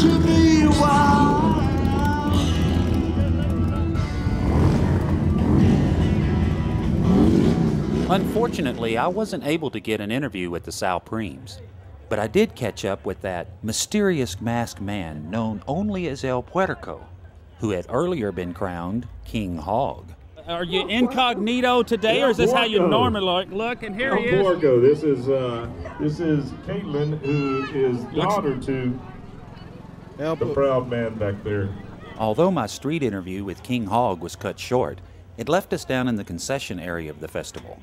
me wild. Unfortunately, I wasn't able to get an interview with the Supremes, but I did catch up with that mysterious masked man known only as El Puerco, who had earlier been crowned King Hog. Are you incognito today, or is this how you normally look? And here he is. Porco. This is Caitlin, who is daughter to the proud man back there. Although my street interview with King Hog was cut short, it left us down in the concession area of the festival.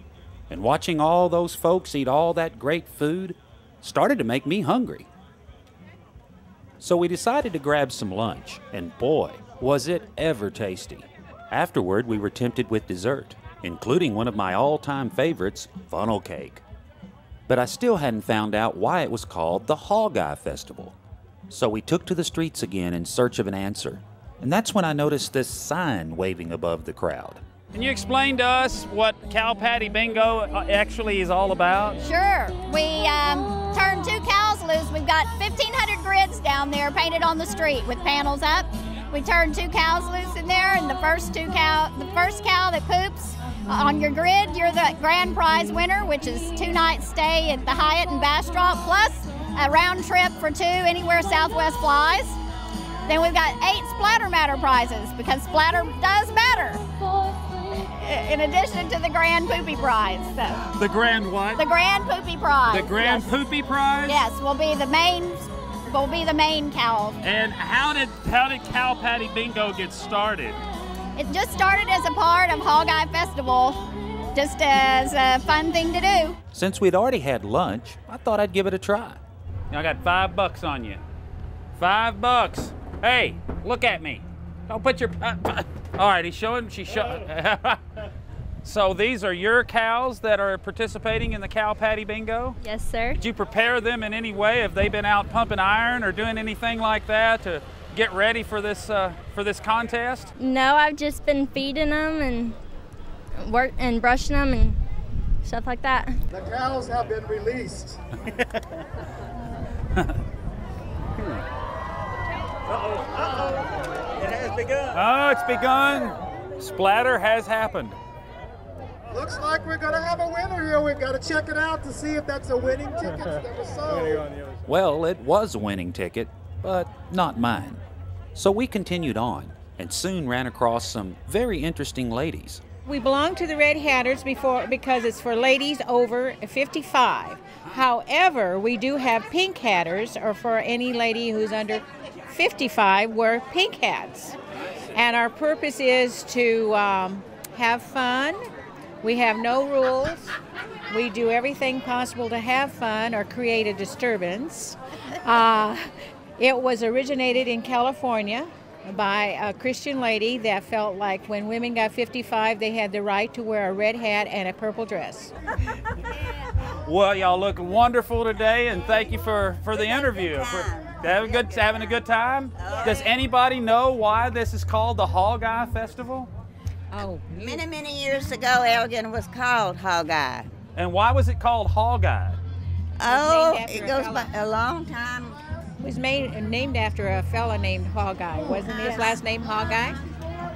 And watching all those folks eat all that great food started to make me hungry. So we decided to grab some lunch, and boy, was it ever tasty. Afterward, we were tempted with dessert, including one of my all-time favorites, funnel cake. But I still hadn't found out why it was called the Hogeye Festival. So we took to the streets again in search of an answer, and that's when I noticed this sign waving above the crowd. Can you explain to us what Cow Patty Bingo actually is all about? Sure. We turned 2 cows loose. We've got 1,500 grids down there painted on the street with panels up. We turned 2 cows loose in there, and the first cow that poops on your grid, you're the grand prize winner, which is 2 nights stay at the Hyatt in Bastrop, plus a round trip for 2 anywhere Southwest flies. Then we've got 8 Splatter Matter prizes, because splatter does matter, in addition to the Grand Poopy Prize. So. The Grand what? The Grand Poopy Prize. The Grand Poopy Prize? Yes, will be the main cow. And how did Cow Patty Bingo get started? It just started as a part of Hogeye Festival, just as a fun thing to do. Since we'd already had lunch, I thought I'd give it a try. I got $5 on you. $5. Hey, look at me. Don't put your... all right, she's showing... So these are your cows that are participating in the Cow Patty Bingo? Yes, sir. Did you prepare them in any way? Have they been out pumping iron or doing anything like that to get ready for this contest? No, I've just been feeding them and brushing them and stuff like that. The cows have been released. Uh-oh. It has begun. Oh, it's begun. Splatter has happened. Looks like we're going to have a winner here. We've got to check it out to see if that's a winning ticket that was sold. Well, it was a winning ticket, but not mine. So we continued on and soon ran across some very interesting ladies. We belong to the Red Hatters because it's for ladies over 55. However, we do have pink hatters, or for any lady who's under 55, wear pink hats. And our purpose is to have fun. We have no rules. We do everything possible to have fun or create a disturbance. It was originated in California by a Christian lady that felt like when women got 55, they had the right to wear a red hat and a purple dress. Well, y'all look wonderful today, and thank you for the interview. Having a good time? Does anybody know why this is called the Hogeye Festival? Oh, many years ago, Elgin was called Hogeye. And why was it called Hogeye? Oh, it goes back a long time. It was named after a fella named Hogeye. Wasn't his last name Hogeye?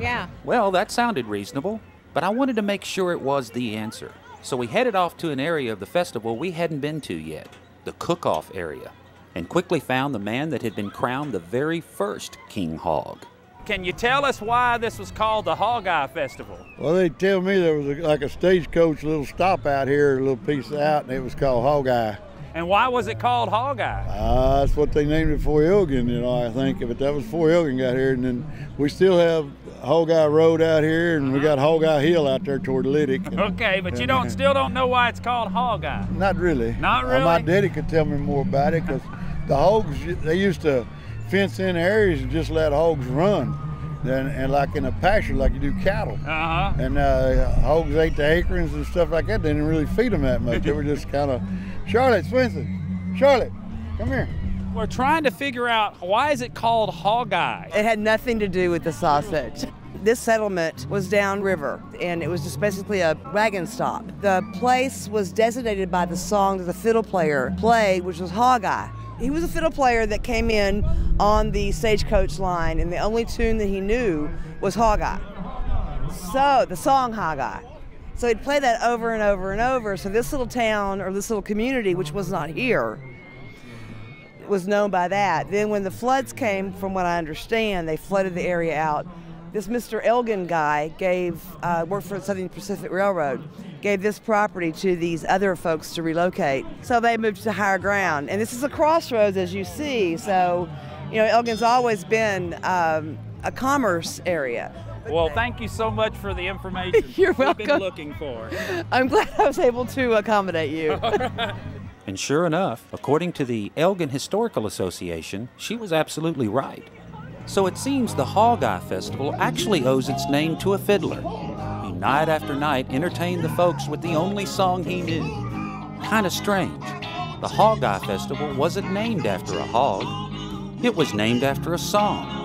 Yeah. Well, that sounded reasonable, but I wanted to make sure it was the answer. So we headed off to an area of the festival we hadn't been to yet, the cook-off area, and quickly found the man that had been crowned the very first King Hog. Can you tell us why this was called the Hogeye Festival? Well, they tell me there was like a stagecoach little stop out here, a little piece out, and it was called Hogeye. And why was it called Hogeye? That's what they named it for Elgin, I think. But that was before Elgin got here. And then we still have Hogeye Road out here, and we got Hogeye Hill out there toward Liddick. Okay, but you still don't know why it's called Hogeye. Not really. Not really? My daddy could tell me more about it, because the hogs, they used to fence in areas and just let hogs run. And like in a pasture, like you do cattle. And hogs ate the acorns and stuff like that. They didn't really feed them that much. They were just kind of, Charlotte Swenson, Charlotte, come here. We're trying to figure out, why is it called Hogeye? It had nothing to do with the sausage. This settlement was downriver, and it was just basically a wagon stop. The place was designated by the song that the fiddle player played, which was Hogeye. He was a fiddle player that came in on the Stagecoach line, and the only tune that he knew was Hogeye. So, the song Hogeye. So he'd play that over and over and over. So this little town, or this little community, which was not here, was known by that. Then when the floods came, from what I understand, they flooded the area out. This Mr. Elgin guy worked for the Southern Pacific Railroad, gave this property to these other folks to relocate. So they moved to higher ground. And this is a crossroads, as you see. So, you know, Elgin's always been a commerce area. Well, thank you so much for the information You're welcome. we've been looking for. I'm glad I was able to accommodate you. And sure enough, according to the Elgin Historical Association, she was absolutely right. So it seems the Hogeye Festival actually owes its name to a fiddler who night after night entertained the folks with the only song he knew. Kind of strange. The Hogeye Festival wasn't named after a hog. It was named after a song.